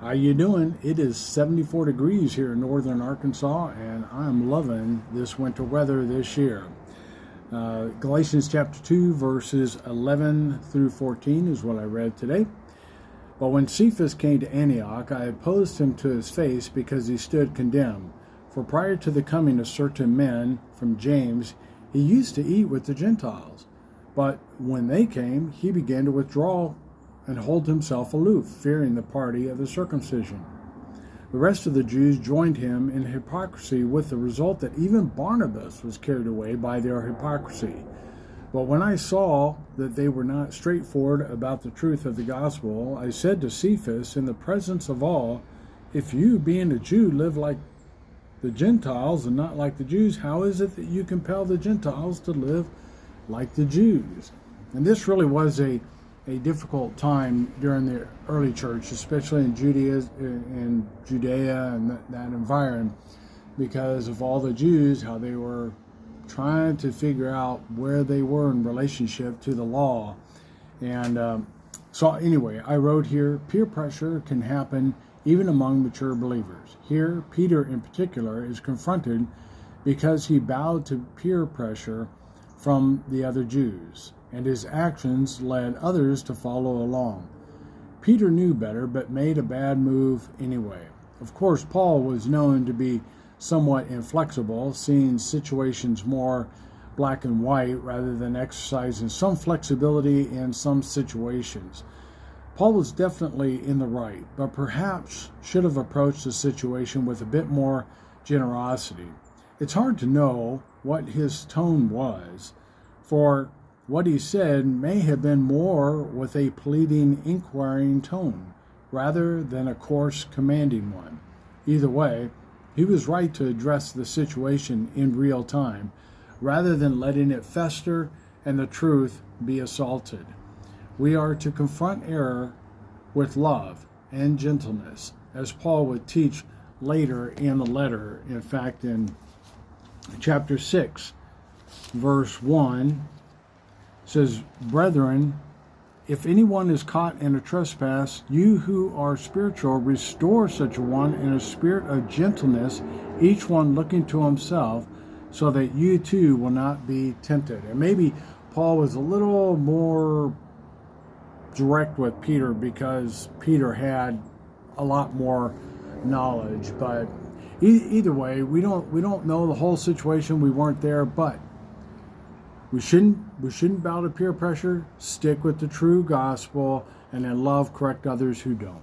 How you doing? It is 74 degrees here in northern Arkansas, and I'm loving this winter weather this year. Galatians chapter 2, verses 11 through 14 is what I read today. But when Cephas came to Antioch, I opposed him to his face because he stood condemned. For prior to the coming of certain men from James, he used to eat with the Gentiles. But when they came, he began to withdraw and hold himself aloof, fearing the party of the circumcision. The rest of the Jews joined him in hypocrisy, with the result that even Barnabas was carried away by their hypocrisy. But when I saw that they were not straightforward about the truth of the gospel, I said to Cephas in the presence of all, "If you, being a Jew, live like the Gentiles and not like the Jews, how is it that you compel the Gentiles to live like the Jews?" And this really was a difficult time during the early church, especially in Judea and that environment, because of all the Jews, how they were trying to figure out where they were in relationship to the law. And so anyway, I wrote here, peer pressure can happen even among mature believers. Here, Peter in particular is confronted because he bowed to peer pressure from the other Jews, and his actions led others to follow along. Peter knew better, but made a bad move anyway. Of course, Paul was known to be somewhat inflexible, seeing situations more black and white rather than exercising some flexibility in some situations. Paul was definitely in the right, but perhaps should have approached the situation with a bit more generosity. It's hard to know what his tone was, for what he said may have been more with a pleading, inquiring tone, rather than a coarse, commanding one. Either way, he was right to address the situation in real time, rather than letting it fester and the truth be assaulted. We are to confront error with love and gentleness, as Paul would teach later in the letter. In fact, in chapter 6, verse 1, says, "Brethren, if anyone is caught in a trespass, you who are spiritual, restore such a one in a spirit of gentleness, each one looking to himself, so that you too will not be tempted." And maybe Paul was a little more direct with Peter because Peter had a lot more knowledge. But either way, we don't know the whole situation. We weren't there, but we shouldn't bow to peer pressure. Stick with the true gospel, and in love correct others who don't.